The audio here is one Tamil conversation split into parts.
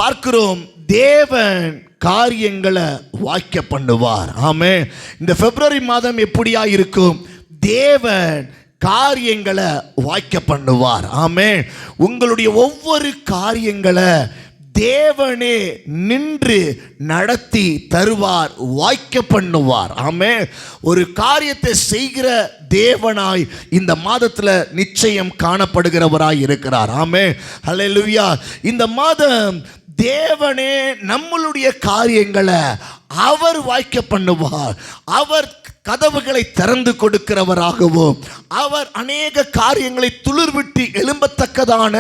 பார்க்கிறோம், தேவன் காரியங்களை வாய்க்க பண்ணுவார். ஆமென். இந்த பிப்ரவரி மாதம் எப்படியா இருக்கும்? தேவன் காரியங்களை வாய்க்க பண்ணுவார். ஆமென். உங்களுடைய ஒவ்வொரு காரியங்களை தேவனே நின்று நடத்தி தருவார், வாய்க்க பண்ணுவார். ஆமென். ஒரு காரியத்தை செய்கிற தேவனாய் இந்த மாதத்தில் நிச்சயம் காணப்படுகிறவராய் இருக்கிறார். ஆமென். ஹல்லேலூயா. இந்த மாதம் தேவனே நம்மளுடைய காரியங்களை அவர் வாய்க்க பண்ணுவார். அவர் கதவுகளை திறந்து கொடுக்கிறவராகவும், அவர் அநேக காரியங்களை துளிர்விட்டு எழும்பத்தக்கதான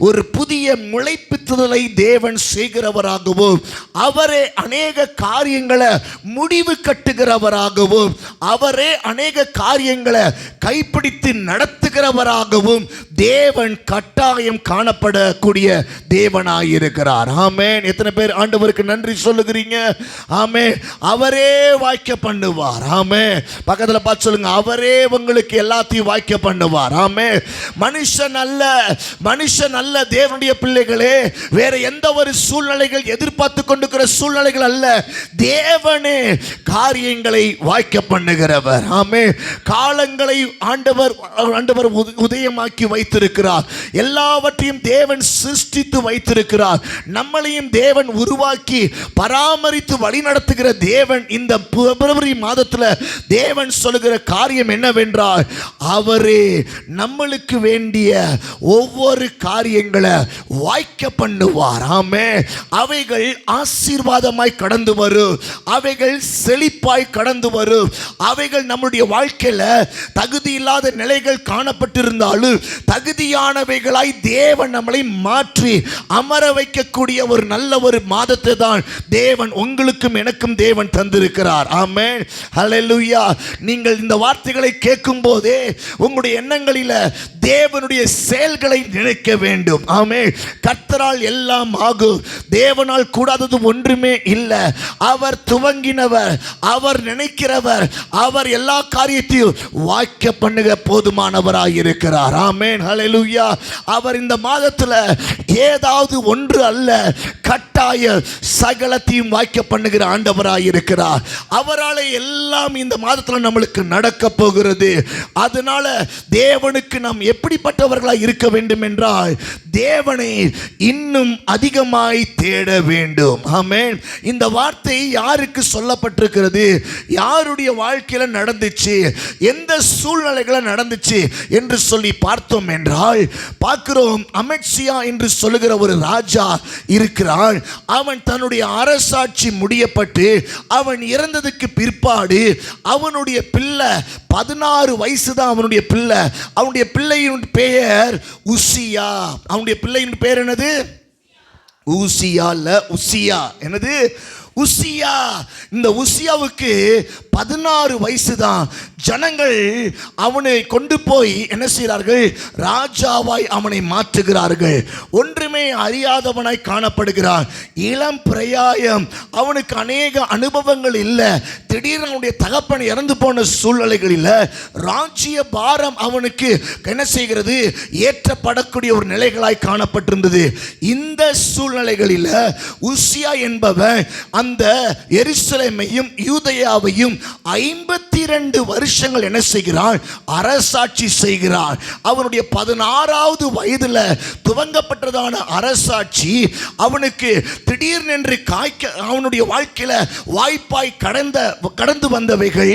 ஒரு புதிய முளைப்பித்துதலை தேவன் செய்கிறவராகவும், அவரே அநேக காரியங்களை முடிவு கட்டுகிறவராகவும், அவரே அநேக காரியங்களை கைப்பிடித்து நடத்துகிறவராகவும் தேவன் கட்டாயம் காணப்படக்கூடிய தேவனாயிருக்கிறார். ஆமென். எத்தனை பேர் ஆண்டவருக்கு நன்றி சொல்லுகிறீங்க? ஆமென். அவரே வாய்க்க பண்ணுவார். ஆமென். பக்கத்துல பார்த்து சொல்லுங்க, அவரே உங்களுக்கு எல்லாத்தையும் வாய்க்க பண்ணுவார். ஆமென். மனுஷன் அல்ல தேவனுடைய பிள்ளைகளே, வேற எந்த ஒரு சூழ்நிலைகள் எதிர்பார்த்து கொண்டிருக்கிற சூழ்நிலைகள் அல்ல, தேவனே காரியங்களை வாய்க்க பண்ணுகிறவர். ஆமென். காலங்களை ஆண்டவர் உதயமாக்கி வைத்திருக்கிறார். எல்லாவற்றையும் தேவன் சிருஷ்டித்து வைத்திருக்கிறார். நம்மளையும் தேவன் உருவாக்கி பராமரித்து வழி நடத்துகிற தேவன் இந்த பிப்ரவரி மாதத்தில் தேவன் சொல்லுகிற காரியம் என்னவென்றால், அவரே நம்மளுக்கு வேண்டிய ஒவ்வொரு காரியங்களை வாய்க்க பண்ணுவார். ஆமென். அவைகள் ஆசீர்வாதமாய் கடந்து வரும், அவைகள் செழிப்பாய் கடந்து வரும். அவைகள் நம்முடைய வாழ்க்கையில் தகுதி இல்லாத நிலைகள் காணப்பட்டிருந்தாலும் தகுதியானவைகளாய் தேவன் நம்மளை மாற்றி அமர வைக்கக்கூடிய ஒரு நல்ல ஒரு மாதத்தை தான் தேவன் உங்களுக்கும் எனக்கும் தேவன் தந்திருக்கிறார். ஆமென். ஹல்லேலூயா. நீங்கள் இந்த வார்த்தைகளை கேட்கும் போதே உங்களுடைய எண்ணங்களில் தேவனுடைய செயல்களை நினைக்க வேண்டும். ஆமென். கர்த்தரால் எல்லாம் ஆகும், தேவனால் கூடாதது ஒன்றுமே இல்லை. அவர் துவங்கினவர், அவர் நினைக்கிறவர், அவர் எல்லா காரியத்தையும் வாய்க்க பண்ணுக போதுமானவராய் இருக்கிறார். ஆமென். ஹல்லேலூயா. அவர் இந்த மாதத்தில் ஏதாவது ஒன்று அல்ல, கட்டாய சகலத்தையும் வாய்க்க பண்ணுகிற ஆண்டவராய் இருக்கிறார். அவரால் எல்லாம் இந்த மாதத்தில் நம்மளுக்கு நடக்க போகிறது. அதனால தேவனுக்கு நாம் எப்படிப்பட்டவர்களாய் இருக்க வேண்டும் என்றால், தேவனை இன்னும் அதிகமாய் தேட வேண்டும். ஆமென். இந்த வார்த்தை யாருக்கு சொல்லப்பட்டிருக்கிறது? யாருடைய வாழ்க்கையில் நடந்துச்சு? எந்த சூழ்நிலைகளில் நடந்துச்சு என்று சொல்லி பார்த்தோம் என்றால், பார்க்கிறோம், அமெட்சியா என்று சொல்லுகிற ஒரு ராஜா இருக்கிறான். அவன் தன்னுடைய அரசாட்சி முடியப்பட்டு அவன் இறந்ததுக்கு பிற்பாடு அவனுடைய பிள்ளை 16 வயசு தான் அவனுடைய பிள்ளை. அவனுடைய பிள்ளையின் பெயர் உசியா. அவனுடைய பிள்ளையின் பெயர் என்னது? ஊசியா இல்ல, உசியா. என்னது? உசியா. இந்த உசியாவுக்கு 16 வயசு தான். ஜனங்கள் அவனை கொண்டு போய் என்ன செய்கிறார்கள்? ராஜாவாய் அவனை மாற்றுகிறார்கள். ஒன்றுமே அறியாதவனாய் காணப்படுகிறான். இளம் பிரயாயம், அவனுக்கு அநேக அனுபவங்கள் இல்லை. திடீர்னு அவனுடைய தகப்பன் இறந்து போன சூழ்நிலைகளில் ராஜ்ய பாரம் அவனுக்கு என்ன செய்கிறது? ஏற்றப்படக்கூடிய ஒரு நிலைகளாய் காணப்பட்டிருந்தது. இந்த சூழ்நிலைகளில் உசியா என்பவன் அந்த எருசலேமையும் யூதேயாவையும் 52 வருஷங்கள் என்ன செய்கிறான்? அரசாட்சி செய்கிறான். அவனுடைய 16வது வயதில் துவங்கப்பட்டதான அரசாட்சி அவனுக்கு திடீர்னென்று அவனுடைய வாழ்க்கையில் வாய்ப்பாய் கடந்து வந்தவைகள்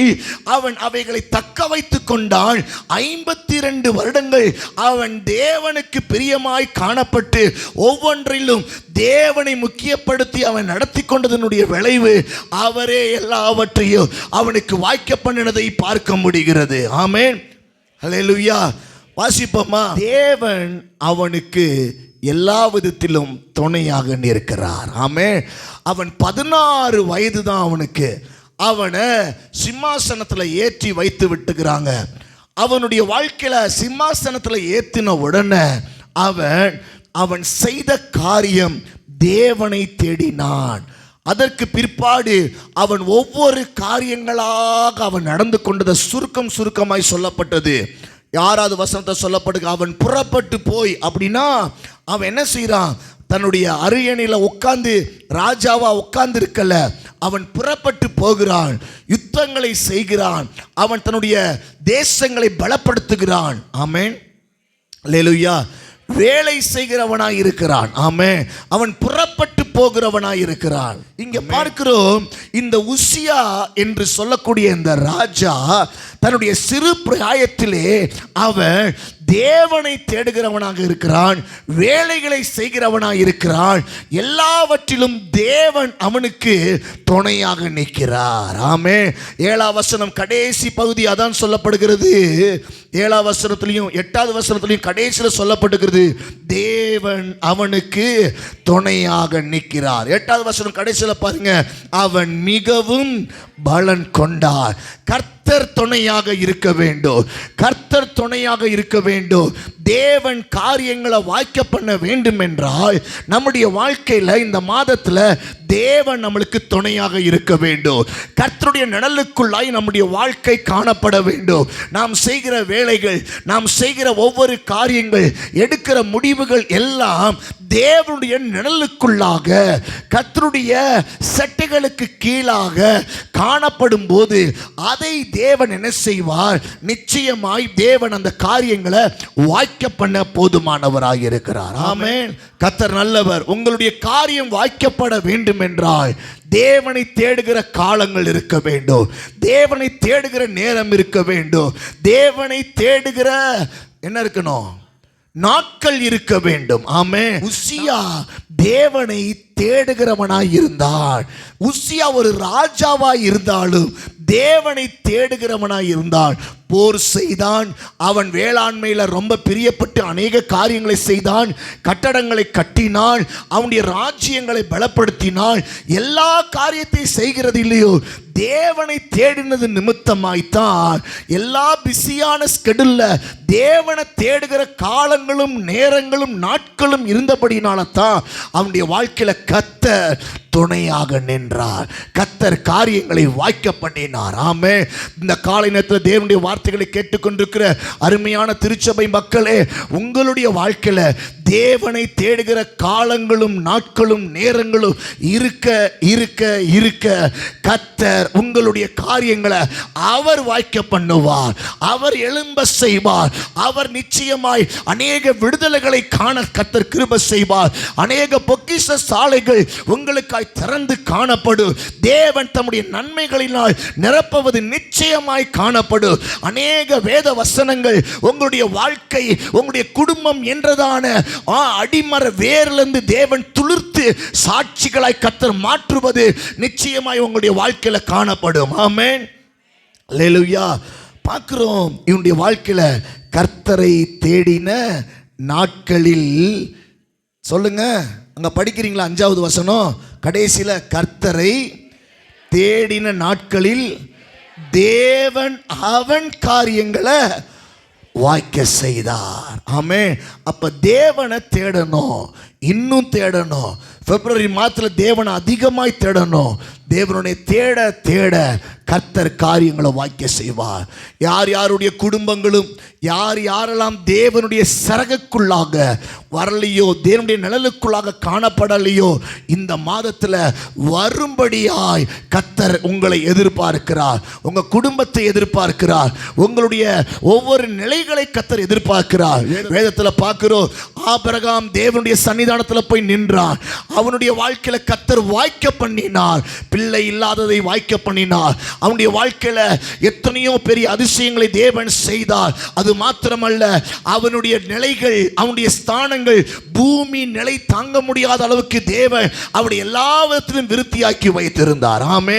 அவன் அவைகளை தக்க வைத்துக் கொண்டான். 52 வருடங்கள் அவன் தேவனுக்கு பிரியமாய் காணப்பட்டு ஒவ்வொன்றிலும் தேவனை முக்கியப்படுத்தி அவன் நடத்தி கொண்டதனுடைய விளைவு அவரே எல்லாவற்றையும் அவனுக்கு வாய்க்க பண்ணினதை பார்க்க முடிகிறது. ஆமென். ஹல்லேலூயா. வாசிப்போமா? தேவன் அவனுக்கு எல்லா விதத்திலும் துணையாக நிற்கிறார். ஆமென். அவன் 16 வயது தான் அவனுக்கு. அவனை சிம்மாசனத்தில் ஏற்றி வைத்து விட்டுக்கிறாங்க. அவனுடைய வாழ்க்கையில் சிம்மாசனத்தில் ஏற்றின உடனே அவன் செய்த காரியம் தேவனை தேடினான். அதற்கு பிற்பாடு அவன் ஒவ்வொரு காரியங்களாக அவன் நடந்து கொண்டது சுருக்கமாய் சொல்லப்பட்டது. யாராவது வசனத்தை சொல்லப்படுக, அவன் புறப்பட்டு போய் அப்படின்னா அவன் என்ன செய்கிறான்? தன்னுடைய அரியணையில் உட்கார்ந்து ராஜாவா உட்கார்ந்து இருக்கல, அவன் புறப்பட்டு போகிறான், யுத்தங்களை செய்கிறான், அவன் தன்னுடைய தேசங்களை பலப்படுத்துகிறான். ஆமென், அல்லேலூயா. வேலை செய்கிறவனாய் இருக்கிறான். ஆமென், அவன் புறப்பட்டு போகிறவனாய் இருக்கிறான். இங்க பார்க்கிறோம், இந்த உசியா என்று சொல்லக்கூடிய இந்த ராஜா தன்னுடைய சிறு பிராயத்திலே அவன் தேவனை தேடுகிறவனாக இருக்கிறான், வேலைகளை செய்கிறவனாக இருக்கிறான், எல்லாவற்றிலும் தேவன் அவனுக்கு துணையாக நிற்கிறார். ஆமென். 7ஆம் வசனம் கடைசி பகுதி அதான் சொல்லப்படுகிறது. 7ஆம் வசனத்திலையும் 8வது வசனத்திலையும் கடைசியில் சொல்லப்படுகிறது, தேவன் அவனுக்கு துணையாக நிற்கிறார். 8வது வசனம் கடைசியில் பாருங்க, அவன் மிகவும் பலன் கொண்டார். கர்த்தர் துணையாக இருக்க வேண்டும், கர்த்தர் துணையாக இருக்க வேண்டும். தேவன் காரியங்களை வாய்க்க பண்ண வேண்டும் என்றால் நம்முடைய வாழ்க்கையில் இந்த மாதத்தில் தேவன் நம்மளுக்கு துணையாக இருக்க வேண்டும். கர்த்தருடைய நிழலுக்குள்ளாய் நம்முடைய வாழ்க்கை காணப்பட வேண்டும். நாம் செய்கிற வேலைகள், நாம் செய்கிற ஒவ்வொரு காரியங்கள், எடுக்கிற முடிவுகள் எல்லாம் தேவனுடைய நிழலுக்குள்ளாக, கர்த்தருடைய செட்டைகளுக்கு கீழாக காணப்படும் போது அதை தேவன் என்ன செய்வார்? நிச்சயமாய் தேவன் அந்த காரியங்களை வாய்க்க பண்ண போதுமானவராக இருக்கிறார். ஆமென். கர்த்தர் நல்லவர். உங்களுடைய காரியம் வாய்க்கப்பட வேண்டும் என்றால் தேவனை தேடுகிற காலங்கள் இருக்க வேண்டும், தேவனை தேடுகிற நேரம் இருக்க வேண்டும், தேவனை தேடுகிற என்ன இருக்கணும்? நாட்கள் இருக்க வேண்டும். ஆமென். உசியா தேவனை தேடுகிறவனாய் இருந்தான். உசியா ஒரு ராஜாவாய் இருந்தாலும் தேவனை தேடுகிறவனாய் இருந்தான். போர் செய்தான், அவன் வேளாண்மையில் ரொம்ப பிரியப்பட்டு அநேக காரியங்களை செய்தான், கட்டடங்களை கட்டினான், அவனுடைய ராஜ்யங்களை பலப்படுத்தினான். எல்லா காரியத்தை செய்கிறது இல்லையோ, தேவனை தேடினது நிமித்தமாய்த்தான் எல்லா பிஸியான ஸ்கெடியூல்ல தேவனை தேடுகிற காலங்களும் நேரங்களும் நாட்களும் இருந்தபடினால்தான் அவனுடைய வாழ்க்கையில கர்த்தர் துணையாக நின்றார், கர்த்தர் காரியங்களை வாய்க்க பண்ணினார். ஆமென். இந்த காலை நேரத்தில் தேவனுடைய வார்த்தைகளை கேட்டுக்கொண்டிருக்கிற அருமையான திருச்சபை மக்களே, உங்களுடைய வாழ்க்கையில தேவனை தேடுகிற காலங்களும் நாட்களும் நேரங்களும் இருக்க இருக்க இருக்க கர்த்தர் உங்களுடைய காரியங்களை அவர் வாய்க்க பண்ணுவார், அவர் எழும்ப செய்வார், அவர் நிச்சயமாய் அநேக விடுதலைகளை காண கர்த்தர் கிருபை செய்வார். அநேக பொக்கிஷ சாலைகள் உங்களுக்காய் திறந்து காணப்படும். தேவன் தம்முடைய நன்மைகளினால் நிரப்புவது நிச்சயமாய் காணப்படும். அநேக வேத வசனங்கள் உங்களுடைய வாழ்க்கை, உங்களுடைய குடும்பம் என்றதான அடிமர வேரிலிருந்து தேவன் துளிர்த்து சாட்சிகளாய் கர்த்தர் மாற்றுவது நிச்சயமாய் உங்களுடைய வாழ்க்கையில காணப்படும். ஆமென், அல்லேலூயா. பார்க்கிறோம், இவனுடைய வாழ்க்கையில கர்த்தரை தேடின நாட்களில், சொல்லுங்க, அங்க படிக்கிறீங்களா? 5வது வசனம் கடைசியில, கர்த்தரை தேடின நாட்களில் தேவன் அவன் காரியங்களை வாய்க்க செய்தார். ஆமென். அப்ப தேவனை தேடணும், இன்னும் தேடணும். பிப்ரவரி மாதத்தில் தேவனை அதிகமாய் தேடணும். தேவனுடைய தேட தேட கர்த்தர் காரியங்களை வாய்க்க செய்வார். யார் யாருடைய குடும்பங்களும் யார் யாரெல்லாம் தேவனுடைய சரகுக்குள்ளாக வரலையோ, தேவனுடைய நிழலுக்குள்ளாக காணப்படலையோ, இந்த மாதத்தில் வரும்படியாய் கர்த்தர் உங்களை எதிர்பார்க்கிறார், உங்க குடும்பத்தை எதிர்பார்க்கிறார், உங்களுடைய ஒவ்வொரு நிலைகளை கர்த்தர் எதிர்பார்க்கிறார். வேதத்தில் பார்க்கிறோம், ஆபிரகாம் தேவனுடைய சன்னிதானத்தில் போய் நின்றான். அவனுடைய வாழ்க்கையில கர்த்தர் வாய்க்க பண்ணினார், பிள்ளை இல்லாததை வாய்க்க பண்ணினார். அவனுடைய வாழ்க்கையில எத்தனையோ பெரிய அதிசயங்களை தேவன் செய்தார். அது மாத்திரமல்ல, அவனுடைய நிலைகள், அவனுடைய ஸ்தானங்கள் பூமி நிலை தாங்க முடியாத அளவுக்கு தேவன் அவருடைய எல்லா விதத்திலும் விருத்தியாக்கி வைத்திருந்தார். ஆமே.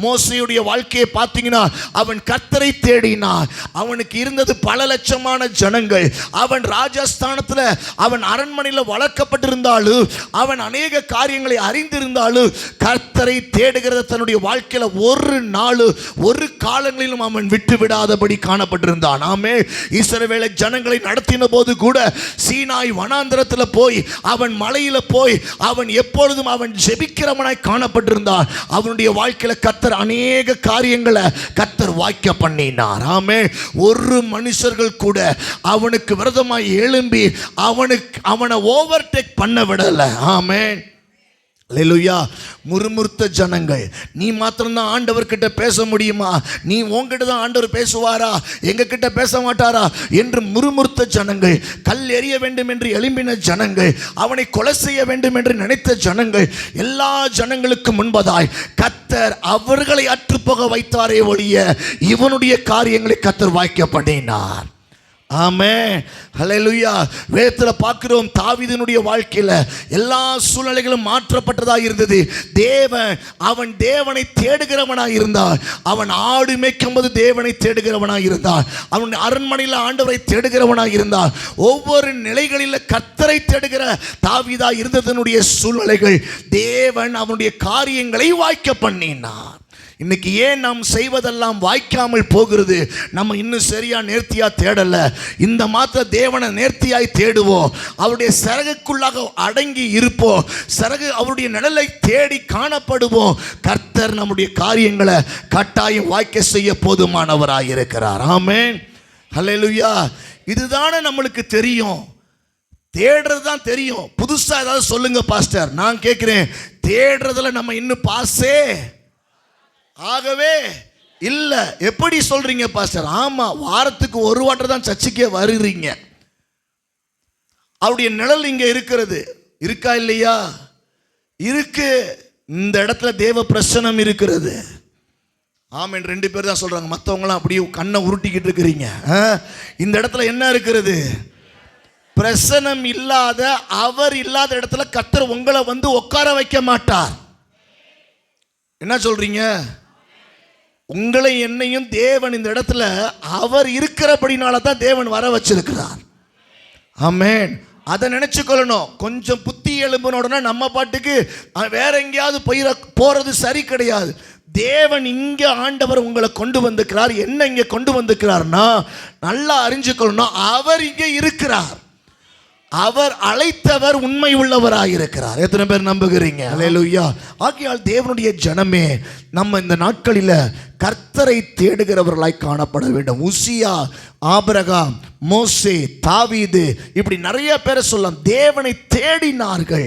மோசேயுடைய வாழ்க்கையை பார்த்தீங்கன்னா, அவன் கர்த்தரை தேடினான். அவனுக்கு இருந்தது பல லட்சமான ஜனங்கள். அவன் ராஜஸ்தானத்தில், அவன் அரண்மனையில் வளர்க்கப்பட்டிருந்தாலும், அவன் அநேக காரியங்களை அறிந்திருந்தாலும், கர்த்தரை தேடுகிறத தன்னுடைய வாழ்க்கையில ஒரு நாள் ஒரு காலங்களிலும் அவன் விட்டு விடாதபடி காணப்பட்டிருந்தான். ஆமே. இஸ்ரவேல் ஜனங்களை நடத்தின போது கூட சீனாய் வனாந்தரத்தில் போய், அவன் மலையில போய், அவன் எப்பொழுதும் அவன் ஜெபிக்கிறவனாய் காணப்பட்டிருந்தான். அவனுடைய வாழ்க்கையில கர்த்தர் அநேக காரியங்களை கர்த்தர் வாய்க்க பண்ணினார். ஆமே. ஒரு மனுஷர்கள் கூட அவனுக்கு விரோதமாய் எழும்பி அவனை ஓவர்டேக் பண்ண விடல. ஆமென். அல்லேலூயா. முறுமுறுத்த ஜனங்கள், நீ மாத்திரம்தான் ஆண்டவர்கிட்ட பேச முடியுமா, நீ உன்கிட்ட தான் ஆண்டவர் பேசுவாரா, எங்க கிட்ட பேச மாட்டாரா என்று முறுமுறுத்த ஜனங்கள், கல் எறிய வேண்டும் என்று எழும்பின ஜனங்கள், அவனை கொலை செய்ய வேண்டும் என்று நினைத்த ஜனங்கள், எல்லா ஜனங்களுக்கு முன்பதாய் கர்த்தர் அவர்களை அற்றுப்போக வைத்தாரே ஒழிய இவனுடைய காரியங்களை கர்த்தர் வாய்க்க பண்ணினார். ஆமென். ஹல்லேலூயா. வேதத்தில் பார்க்கிறோம், தாவீதினுடைய வாழ்க்கையில் எல்லா சூழ்நிலைகளும் மாற்றப்பட்டதாக இருந்தது. அவன் தேவனை தேடுகிறவனாக இருந்தான். அவன் ஆடு மேய்க்கும்போது தேவனை தேடுகிறவனாக இருந்தான். அவன் அரண்மனையில் ஆண்டவரை தேடுகிறவனாக இருந்தான். ஒவ்வொரு நிலைகளில் கர்த்தரை தேடுகிற தாவீதா இருந்ததனுடைய சூழ்நிலைகள் தேவன் அவனுடைய காரியங்களை வாய்க்க பண்ணினார். இன்னைக்கு ஏன் நாம் செய்வதெல்லாம் வாய்க்காமல் போகிறது? நம்ம இன்னும் சரியா நேர்த்தியா தேடல. இந்த மாத்திர தேவனை நேர்த்தியாய் தேடுவோம், அவருடைய சிறகுக்குள்ளாக அடங்கி இருப்போம், சிறகு அவருடைய நிழலை தேடி காணப்படுவோம். கர்த்தர் நம்முடைய காரியங்களை கட்டாயம் வாய்க்க செய்ய போதுமானவராய் இருக்கிறார். ஆமென். ஹல்லேலூயா. இதுதானே நம்மளுக்கு தெரியும், தேடுறது தான் தெரியும். புதுசா ஏதாவது சொல்லுங்க பாஸ்டர். நான் கேட்கிறேன், தேடுறதுல நம்ம இன்னும் பாஸே ஆகவே இல்லை. எப்படி சொல்றீங்க பாஸ்டர்? ஆமா, வாரத்துக்கு ஒரு வாட்டர் தான் சர்ச்சுக்கே வருகிறீங்க. அவருடைய நிழல் இங்க இருக்கிறது, இருக்கா இல்லையா? இருக்கு. இந்த இடத்துல தேவ பிரசனம் இருக்கிறது. ஆமென். 2 பேர் தான் சொல்றாங்க, மற்றவங்களாம் அப்படியே கண்ணை உருட்டிக்கிட்டு இருக்கிறீங்க. இந்த இடத்துல என்ன இருக்கிறது? பிரசனம் இல்லாத, அவர் இல்லாத இடத்துல கர்த்தர் உங்களை வந்து உட்கார வைக்க மாட்டார். என்ன சொல்றீங்க? உங்களை என்னையும் தேவன் இந்த இடத்துல அவர் இருக்கிறபடினால தான் தேவன் வர வச்சிருக்கிறார். ஆமென். அதை நினைச்சுக்கொள்ளணும். கொஞ்சம் புத்தி எழும்பின உடனே நம்ம பாட்டுக்கு வேற எங்கேயாவது போறது சரி கிடையாது. தேவன் இங்க ஆண்டவர் உங்களை கொண்டு வந்திருக்கிறார். என்ன இங்க கொண்டு வந்திருக்கிறார்னா, நல்லா அறிஞ்சுக்கொள்ளணும், அவர் இங்க இருக்கிறார். அவர் அழைத்தவர் உண்மை உள்ளவராயிருக்கிறார். எத்தனை பேர் நம்புகிறீங்க? அல்லேலூயா. ஆகையால் தேவனுடைய ஜனமே, நம்ம இந்த நாட்களில் கர்த்தரை தேடுகிறவர்களாய் காணப்பட வேண்டும். உசியா, ஆபிரகாம், மோசே, தாவீது, இப்படி நிறைய பேரை சொல்லலாம். தேவனை தேடினார்கள்.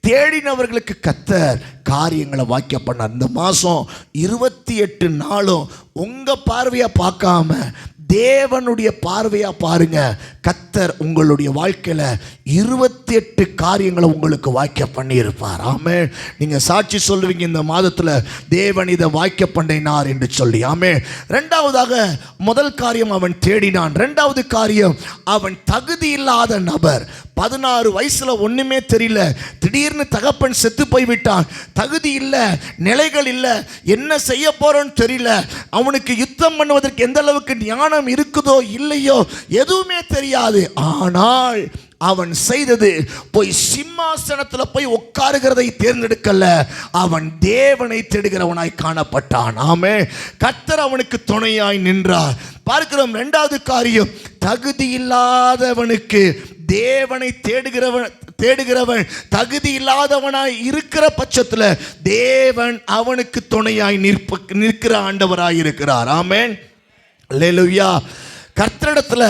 தேடினவர்களுக்கு கர்த்தர் காரியங்களை வாய்க்க பண்ணார். இந்த மாதம் 28 நாளும் உங்க பார்வையா பார்க்காம தேவனுடைய பார்வையா பாருங்க. கர்த்தர் உங்களுடைய வாழ்க்கையில 28 காரியங்களை உங்களுக்கு வாய்க்க பண்ணி இருப்பார். ஆமென். நீங்க சாட்சி சொல்லுவீங்க, இந்த மாதத்துல தேவன் இதை வாய்க்க பண்ணினார் என்று சொல்லி. ஆமென். இரண்டாவதாக, முதல் காரியம் அவன் தேடினான். இரண்டாவது காரியம், அவன் தகுதி இல்லாத நபர். 16 வயசுல ஒண்ணுமே தெரியல, திடீர்னு தகப்பன் செத்து போய்விட்டான். தகுதி இல்லை, நிலைகள் இல்லை, என்ன செய்ய போறோன்னு தெரியல. அவனுக்கு யுத்தம் பண்ணுவதற்கு எந்த அளவுக்கு ஞானம் இருக்குதோ இல்லையோ எதுவுமே தெரியாது. ஆனால் அவன் செய்தது, போய் சிம்மாசனத்தில் போய் உட்காருகிறதை தேர்ந்தெடுக்கல, அவன் தேவனை தேடுகிறவனாய் காணப்பட்டான். ஆமென். கர்த்தர் அவனுக்கு துணையாய் நின்றார். பார்க்கிறோம். இரண்டாவது காரியம், தகுதி இல்லாதவனுக்கு தேவனை தேடுகிறவன் தகுதி இல்லாதவனாய் இருக்கிற பட்சத்தில் தேவன் அவனுக்கு துணையாய் நிற்கிற ஆண்டவராய் இருக்கிறார். ஆமென். அல்லேலூயா. கர்த்தரிடத்துல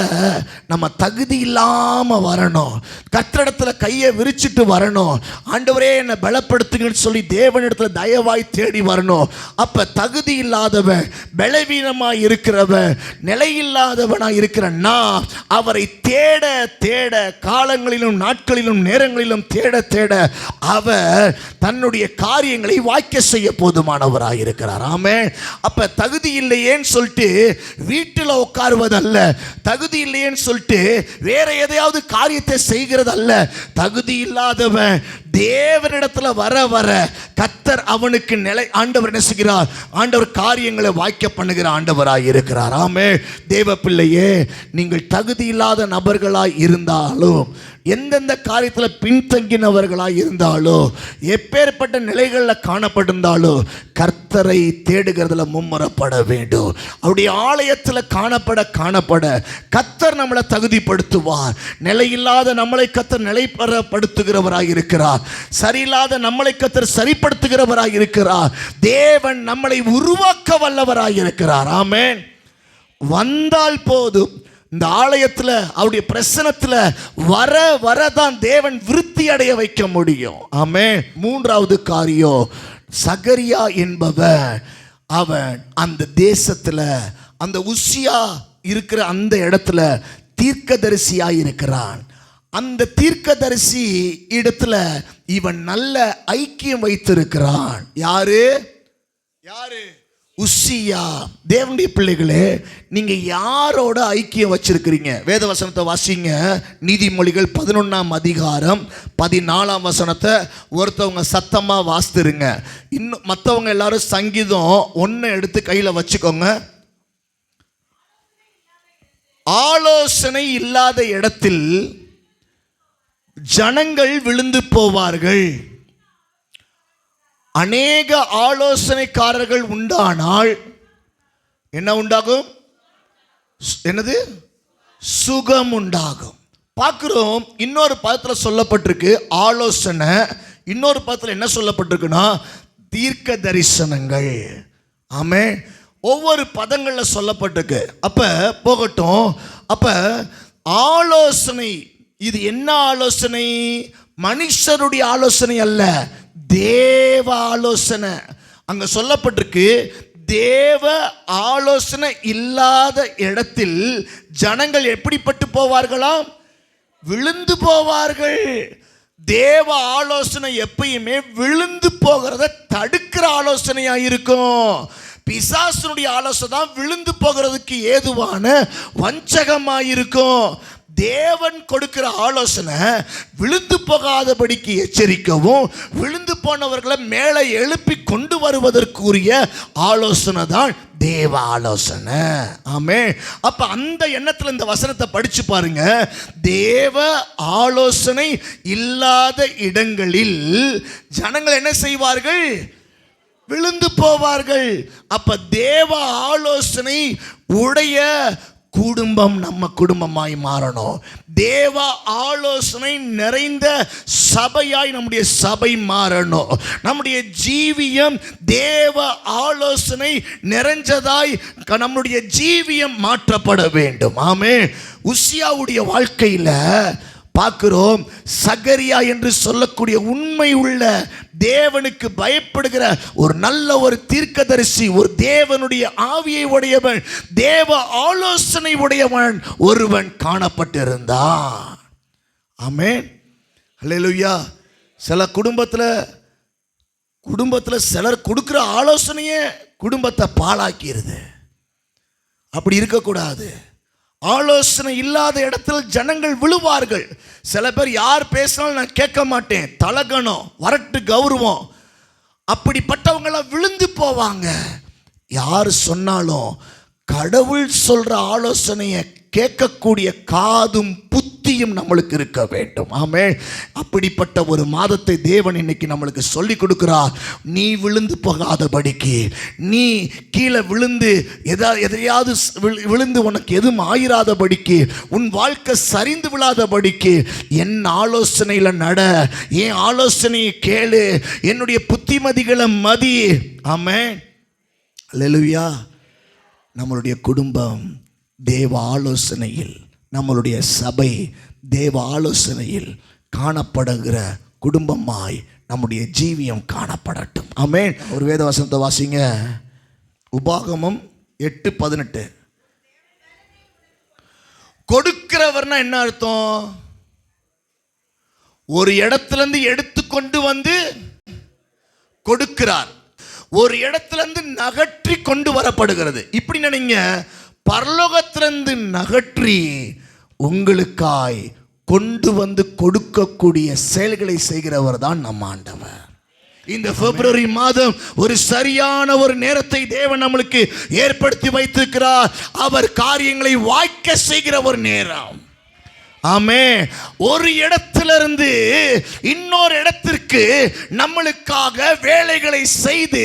நம்ம தகுதி இல்லாம வரணும். கர்த்தரிடத்துல கையை விரிச்சிட்டு வரணும். ஆண்டவரே என்னை பலப்படுத்துங்கன்னு சொல்லி தேவனிடத்துல தயவாய் தேடி வரணும். அப்ப தகுதி இல்லாதவன், பலவீனமாய் இருக்கிறவன், நிலையில்லாதவனாய் இருக்கிறன்னா அவரை தேட தேட, காலங்களிலும் நாட்களிலும் நேரங்களிலும் தேட தேட அவர் தன்னுடைய காரியங்களை வாய்க்க செய்ய போதுமானவராய் இருக்கிறார். ஆமென். அப்ப தகுதி இல்லையேன்னு சொல்லிட்டு வீட்டில் உட்காருவதல்ல, தகுதி இல்லையேன்னு சொல்லிட்டு வேற எதையாவது காரியத்தை செய்கிறது அல்ல. தகுதி இல்லாதவன் தேவனிடத்துல வர வர கர்த்தர் அவனுக்கு ஆண்டவர் என்ன செய்கிறார்? ஆண்டவர் காரியங்களை வாய்க்க பண்ணுகிற ஆண்டவராய் இருக்கிறார். ஆமென். தேவ பிள்ளையே, நீங்கள் தகுதி இல்லாத நபர்களாய் இருந்தாலும், எந்தெந்த காரியத்தில் பின்தங்கினவர்களாய் இருந்தாலோ, எப்பேற்பட்ட நிலைகளில் காணப்பட்டிருந்தாலோ, கர்த்தரை தேடுகிறதுல மும்முரப்பட வேண்டும். அவருடைய ஆலயத்தில் காணப்பட கர்த்தர் நம்மளை தகுதிப்படுத்துவார். நிலையில்லாத நம்மளை கர்த்தர் நிலைப்படுத்துகிறவராய் இருக்கிறார். சரியில்லாத நம்மளை கர்த்தர் சரிப்படுத்துகிறவராய் இருக்கிறார். தேவன் நம்மளை உருவாக்க வல்லவராய் இருக்கிறார். ஆமென். வந்தால் போதும், இந்த ஆலயத்துல அவருடைய பிரசனத்துல வர வரதான் தேவன் விருத்தி அடைய வைக்க முடியும். ஆமென். மூன்றாவது காரியம், சகரியா என்பவன் அவன் அந்த தேசத்துல அந்த உசியா இருக்கிற அந்த இடத்துல தீர்க்கதரிசியாய் இருக்கிறான். அந்த தீர்க்கதரிசி இடத்துல இவன் நல்ல ஐக்கியம் வைத்திருக்கிறான். யாரு யாரு? உசியா. தேவனுடைய பிள்ளைகளே, நீங்க யாரோட ஐக்கியம் வச்சிருக்கிறீங்க? வேத வசனத்தை வாசிங்க. நீதிமொழிகள் 11:14 ஒருத்தவங்க சத்தமா வாசித்துருங்க. இன்னும் மற்றவங்க எல்லாரும் சங்கீதம் 1 எடுத்து கையில வச்சுக்கோங்க. ஆலோசனை இல்லாத இடத்தில் ஜனங்கள் விழுந்து போவார்கள். அநேக ஆலோசனைக்காரர்கள் உண்டானால் என்ன உண்டாகும்? என்னது? சுகம் உண்டாகும். பார்க்கிறோம். இன்னொரு பதத்தில் சொல்லப்பட்டிருக்கு ஆலோசனை, இன்னொரு பதத்தில் என்ன சொல்லப்பட்டிருக்குன்னா தீர்க்க தரிசனங்கள். ஆமென். ஒவ்வொரு பதங்களில் சொல்லப்பட்டிருக்கு. அப்ப போகட்டும். அப்ப ஆலோசனை, இது என்ன ஆலோசனை? மனுஷருடைய ஆலோசனை அல்ல, தேவ ஆலோசனை. அங்க சொல்லப்பட்டிருக்கு தேவ ஆலோசனை இல்லாத இடத்தில் ஜனங்கள் எப்படிப்பட்டு போவார்களாம்? விழுந்து போவார்கள். தேவ ஆலோசனை எப்பயுமே விழுந்து போகிறத தடுக்கிற ஆலோசனையா இருக்கும். பிசாசுனுடைய ஆலோசனை தான் விழுந்து போகிறதுக்கு ஏதுவான வஞ்சகமாயிருக்கும். தேவன் கொடுக்கிற ஆலோசனை விழுந்து போகாதபடிக்கு எச்சரிக்கவும், விழுந்து போனவர்களை மேலே எழுப்பி கொண்டு வருவதற்குரிய ஆலோசனை தான் தேவ ஆலோசனை. ஆமென். அப்ப அந்த எண்ணத்துல இந்த வசனத்தை படிச்சு பாருங்க. தேவ ஆலோசனை இல்லாத இடங்களில் ஜனங்கள் என்ன செய்வார்கள்? விழுந்து போவார்கள். அப்ப தேவ ஆலோசனை உடைய குடும்பம் நம்ம குடும்பமாய் மாறணும். தேவ ஆலோசனை நிறைந்த சபையாய் நம்முடைய சபை மாறணும். நம்முடைய ஜீவியம் தேவ ஆலோசனை நிறைஞ்சதாய் நம்முடைய ஜீவியம் மாற்றப்பட வேண்டும். ஆமென். உசியாவுடைய வாழ்க்கையில பார்க்கிறோம், சகரியா என்று சொல்லக்கூடிய உண்மை உள்ள தேவனுக்கு பயப்படுகிற ஒரு நல்ல ஒரு தீர்க்கதரிசி, ஒரு தேவனுடைய ஆவியை உடையவன், தேவ ஆலோசனை உடையவன் ஒருவன் காணப்பட்டிருந்தான். ஆமென். அல்லேலூயா. சில குடும்பத்தில் சிலர் கொடுக்கிற ஆலோசனையே குடும்பத்தை பாழாக்கிறது. அப்படி இருக்கக்கூடாது. ஆலோசனை இல்லாத இடத்தில் ஜனங்கள் விழுவார்கள். சில பேர் யார் பேசினாலும் நான் கேட்க மாட்டேன், தலகணம், வரட்டு கௌரவம், அப்படிப்பட்டவங்கள விழுந்து போவாங்க. யார் சொன்னாலும் கடவுள் சொல்ற ஆலோசனையை கேட்கக்கூடிய காதும் புத்தியும் நம்மளுக்கு இருக்க வேண்டும். ஆமென். அப்படிப்பட்ட ஒரு மாதத்தை தேவன் இன்னைக்கு நம்மளுக்கு சொல்லி கொடுக்கிறார். நீ விழுந்து போகாதபடிக்கு, நீ கீழே விழுந்து எதையாவது விழுந்து உனக்கு எதுவும் ஆயிராதபடிக்கு, உன் வாழ்க்கை சரிந்து விழாதபடிக்கு என் ஆலோசனையில் நட, என் ஆலோசனையை கேளு, என்னுடைய புத்திமதிகளை மதி. ஆமென். அல்லேலூயா. நம்மளுடைய குடும்பம் தேவ ஆலோசனையில், நம்மளுடைய சபை தேவ ஆலோசனையில் காணப்படுகிற குடும்பமாய் நம்முடைய ஜீவியம் காணப்படட்டும். ஆமென். ஒரு வேத வசனத்தை வாசிங்க. உபாகமம் 8:18. கொடுக்கிறவர்னா என்ன அர்த்தம்? ஒரு இடத்திலிருந்து எடுத்துக்கொண்டு வந்து கொடுக்கிறார், ஒரு இடத்திலிருந்து நகற்றி கொண்டு வரப்படுகிறது. இப்படி நினைங்க, பரலோகத்திலிருந்து நகற்றி உங்களுக்காய் கொண்டு வந்து கொடுக்கக்கூடிய செயல்களை செய்கிறவர் தான் நம் ஆண்டவர். இந்த பிப்ரவரி மாதம் ஒரு சரியான ஒரு நேரத்தை தேவன் நம்மளுக்கு ஏற்படுத்தி வைத்திருக்கிறார். அவர் காரியங்களை வாய்க்க செய்கிற ஒரு நேரம். ஆமென். ஒரு இடத்திலிருந்து இன்னொரு இடத்திற்கு நம்மளுக்காக வேலைகளை செய்து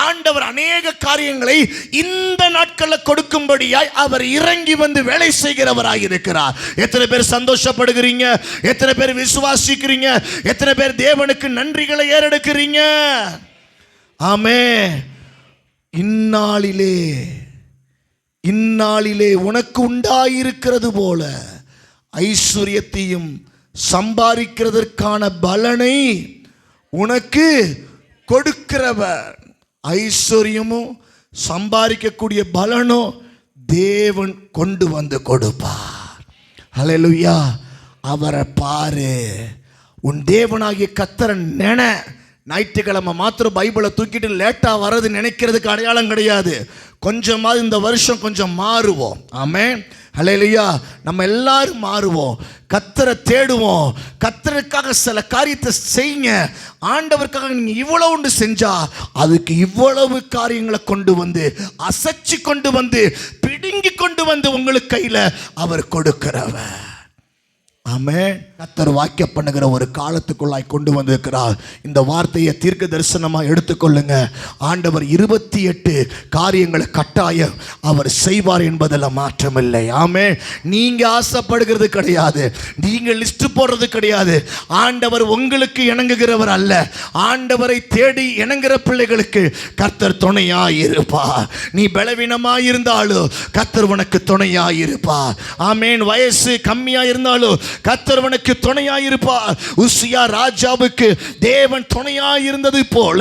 ஆண்டவர் அநேக காரியங்களை இந்த நாட்களில் கொடுக்கும்படியாய் அவர் இறங்கி வந்து வேலை செய்கிறவராக இருக்கிறார். எத்தனை பேர் சந்தோஷப்படுகிறீங்க? எத்தனை பேர் விசுவாசிக்கிறீங்க? எத்தனை பேர் தேவனுக்கு நன்றிகளை ஏறெடுக்கிறீங்க? ஆமென். இந்நாளிலே இந்நாளிலே உனக்கு உண்டாயிருக்கிறது போல ஐஸ்வர்யத்தையும் சம்பாதிக்கிறதற்கான பலனை உனக்கு கொடுக்கிறவர். ஐஸ்வர்யமும் சம்பாதிக்கக்கூடிய பலனும் தேவன் கொண்டு வந்து கொடுப்பார். ஹல்லேலூயா. அவரை பாரு, உன் தேவனாகிய கர்த்தரை நினை. ஞாயிற்றுக்கிழமை மாத்திரம் பைபிளை தூக்கிட்டு லேட்டாக வர்றது நினைக்கிறதுக்கு அடையாளம் கிடையாது. கொஞ்சமாவது இந்த வருஷம் கொஞ்சம் மாறுவோம். ஆமென். ஹல்லேலூயா. நம்ம எல்லாரும் மாறுவோம், கர்த்தரை தேடுவோம். கர்த்தருக்காக சில காரியத்தை செய்யுங்க. ஆண்டவருக்காக நீங்கள் இவ்வளவு ஒன்று செஞ்சா அதுக்கு இவ்வளவு காரியங்களை கொண்டு வந்து அசைச்சு கொண்டு வந்து பிடுங்கி கொண்டு வந்து உங்களுக்கு கையில் அவர் கொடுக்கிறவர். ஆமென். கர்த்தர் வாக்கிய பண்ணுகிற ஒரு காலத்துக்குள்ளாய் கொண்டு வந்திருக்கிறார். இந்த வார்த்தையை தீர்க்க தரிசனமாக எடுத்துக்கொள்ளுங்க. ஆண்டவர் 28 காரியங்களை கட்டாயம் அவர் செய்வார் என்பதில் மாற்றமில்லை. ஆமென். நீங்க ஆசைப்படுகிறது கிடையாது, நீங்க லிஸ்ட் போடுறது கிடையாது. ஆண்டவர் உங்களுக்கு இணங்குகிறவர் அல்ல. ஆண்டவரை தேடி இணங்குகிற பிள்ளைகளுக்கு கர்த்தர் துணையாயிருப்பார். நீ பலவீனமாயிருந்தாலும் கர்த்தர் உனக்கு துணையாயிருப்பார். ஆமென். வயசு கம்மியா இருந்தாலும் கர்த்தர் உனக்கு துணையாயிருப்பார். உசியா ராஜாவுக்கு தேவன் துணையாயிருந்தது போல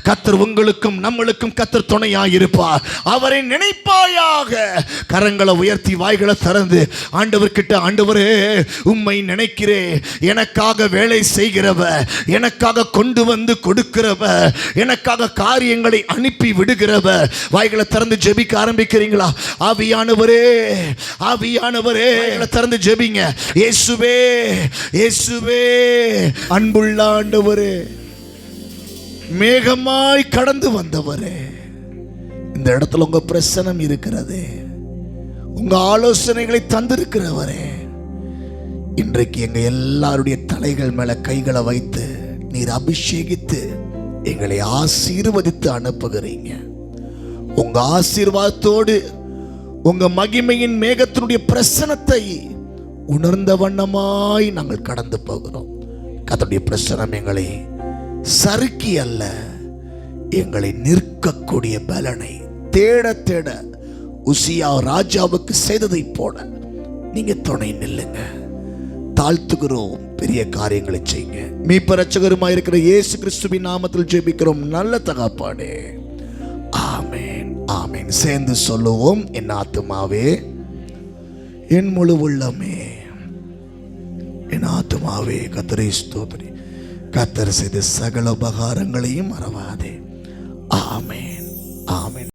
கர்த்தர் உங்களுக்கும் நம்மளுக்கும் கர்த்தர் துணையாயிருப்பார். அவரை நினைப்பாயாக. கரங்களை உயர்த்தி வாய்களை திறந்து ஆண்டவர்கிட்ட, ஆண்டவரே உம்மை நினைக்கிறேன், எனக்காக வேலை செய்கிறவர், எனக்காக கொண்டு வந்து கொடுக்கிறவர், எனக்காக காரியங்களை அனுப்பி விடுகிறவர். வாய்களை திறந்து ஜெபிக்க ஆரம்பிக்கிறீங்களா? ஆவியானவரே, ஆவியானவரே, திறந்து ஜெபிங்க. இயேசுவே, இயேசுவே, அன்புள்ள ஆண்டவரே, மேகமாய் கடந்து வந்தவரே, இந்த இடத்துல உங்க பிரசனம் இருக்கிறது, உங்க ஆலோசனைகளை தந்திருக்கிறவரே, இன்றைக்கு எங்க எல்லாருடைய தலைகள் மேல கைகளை வைத்து நீர் அபிஷேகித்து எங்களை ஆசீர்வதித்து அனுப்புகிறீங்க. உங்க ஆசீர்வாதத்தோடு உங்க மகிமையின் மேகத்தினுடைய பிரசனத்தை உணர்ந்த வண்ணமாய் நாங்கள் கடந்து போகிறோம். கர்த்தருடைய பிரசனம் எங்களை சறுக்கி அல்ல, எங்களை நிற்கக்கூடிய பலனை தேட தேட உசியா ராஜாவுக்கு செய்ததை போல நீங்க துணை நில்லுங்க. தாழ்த்துகிறோம், பெரிய காரியங்களை செய்யுங்க. மீட்பர் இரட்சகருமாய் இருக்கிற இயேசு கிறிஸ்துவின் நாமத்தில் ஜெபிக்கிறோம் நல்ல தகப்பனே. ஆமென், ஆமென். சேர்ந்து சொல்லுவோம். என் ஆத்துமாவே, என் முழு உள்ளமே, என் ஆத்துமாவே கர்த்தரை ஸ்தோத்திரி. கர்த்தர் செய்த சகல உபகாரங்களையும் மறவாதே. ஆமென்.